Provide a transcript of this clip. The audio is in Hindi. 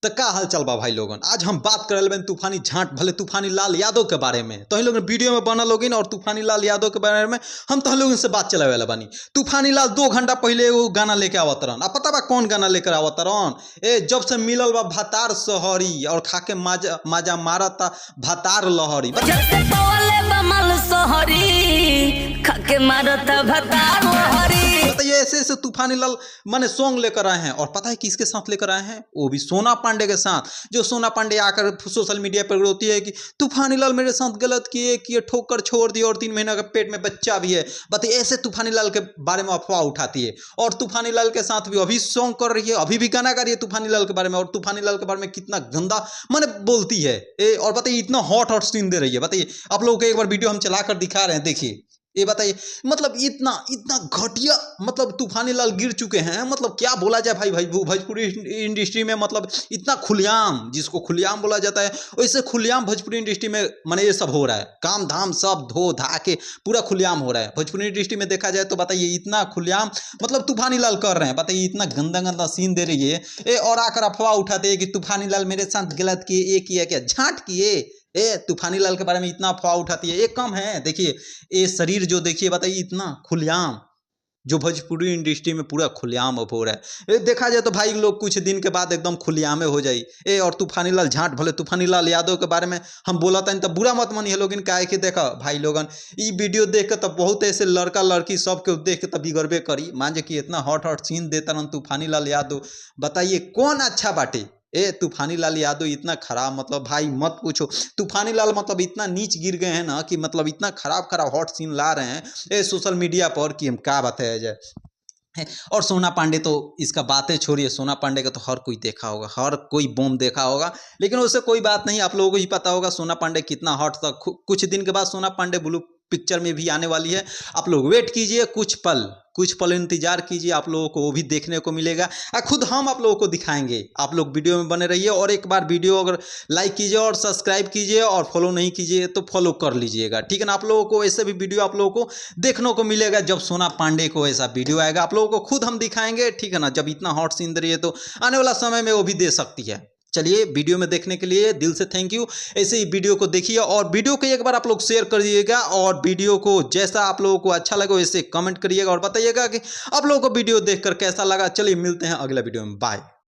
तो का हाल चल बा भाई लोगन। आज हम बात कर रहे तूफानी झांट भले तूफानी लाल यादव के बारे में। तो लोग वीडियो में बना लोगिन और तूफानी लाल यादव के बारे में हम तो लोगों से बात चलावे वाला बानी। तूफानी लाल 2 घंटा पहले वो गाना लेके आवत रहन। पता बा कौन गाना लेकर आवत रहन? जब से मिलल बा भतार सहरी और खाके माजा माजा मारता भतार लहरी। बताइए ऐसे ऐसे तूफानी लाल माने सॉन्ग लेकर आए हैं। और पता है किसके साथ लेकर आए हैं? वो भी सोना पांडे के साथ। जो सोना पांडे आकर सोशल मीडिया पर रोती है कि तूफानी लाल मेरे साथ गलत किए ठोकर छोड़ दिए और 3 महीना का पेट में बच्चा भी है। बताइए ऐसे तूफानी लाल के बारे में अफवाह उठाती है और तूफानी लाल के साथ भी अभी सॉन्ग कर रही है, अभी भी गाना गा रही है तूफानी लाल के बारे में। और तूफानी लाल के बारे में कितना गंदा माने बोलती है। और बताइए इतना हॉट सीन दे रही है। बताइए आप लोगों को एक बार वीडियो हम चलाकर दिखा रहे हैं, देखिए। ये बताइए मतलब इतना इतना घटिया मतलब तूफानी लाल गिर चुके हैं। मतलब क्या बोला जाए भाई भोजपुरी इंडस्ट्री में मतलब इतना खुलेआम, जिसको खुलेआम बोला जाता है वैसे खुलेआम भोजपुरी इंडस्ट्री में माने ये सब हो रहा है। काम धाम सब धो धा के पूरा खुलेआम हो रहा है भोजपुरी इंडस्ट्री में। देखा जाए तो बताइए इतना खुलेआम मतलब तूफानी लाल कर रहे हैं। बताइए इतना गंदा गंदा सीन दे रही है। और आकर अफवाह उठाते हैं कि तूफानी लाल मेरे साथ गलत किए, ये किया क्या, झांट किए। तूफानी लाल के बारे में इतना अफवाह उठाती है, ये कम है। देखिए ये शरीर जो देखिए बताइए इतना खुलेआम, जो भोजपुरी इंडस्ट्री में पूरा खुलेआम हो रहा है। देखा जाए तो भाई लोग कुछ दिन के बाद एकदम खुलेआमे हो जाई। और तूफानी लाल झांट भले तूफानी लाल यादव के बारे में हम बोला था तो बुरा मत मानिए लोगिन। काहे कि देखा भाई लोगन ये वीडियो देख के तब बहुत ऐसे लड़का लड़की सबके देख के तब बिगड़बे करी। मान कि इतना हॉट सीन देता रहा तूफानी लाल यादव। बताइए कौन अच्छा बाटे? तूफानी लाल यादव इतना खराब मतलब भाई मत पूछो। तूफानी लाल मतलब इतना नीच गिर गए हैं ना कि मतलब इतना खराब हॉट सीन ला रहे हैं सोशल मीडिया पर कि हम क्या बताया जाए। और सोना पांडे तो इसका बातें छोड़िए, सोना पांडे का तो हर कोई देखा होगा, हर कोई बम देखा होगा। लेकिन उससे कोई बात नहीं, आप लोगों को ही पता होगा सोना पांडे कितना हॉट था। कुछ दिन के बाद सोना पांडे ब्लू पिक्चर में भी आने वाली है। आप लोग वेट कीजिए, कुछ पल इंतजार कीजिए, आप लोगों को वो भी देखने को मिलेगा। खुद हम आप लोगों को दिखाएंगे। आप लोग वीडियो में बने रहिए। और एक बार वीडियो अगर लाइक कीजिए और सब्सक्राइब कीजिए और फॉलो नहीं कीजिए तो फॉलो कर लीजिएगा, ठीक है ना। आप लोगों को ऐसे भी वीडियो आप लोगों को देखने को मिलेगा। जब सोना पांडे को ऐसा वीडियो आएगा आप लोगों को खुद हम दिखाएंगे, ठीक है ना। जब इतना हॉट सीन दे रही है तो आने वाला समय में वो भी दे सकती है। चलिए वीडियो में देखने के लिए दिल से थैंक यू। ऐसे ही वीडियो को देखिए और वीडियो को एक बार आप लोग शेयर कर दीजिएगा। और वीडियो को जैसा आप लोगों को अच्छा लगे वैसे कमेंट करिएगा और बताइएगा कि आप लोगों को वीडियो देखकर कैसा लगा। चलिए मिलते हैं अगला वीडियो में, बाय।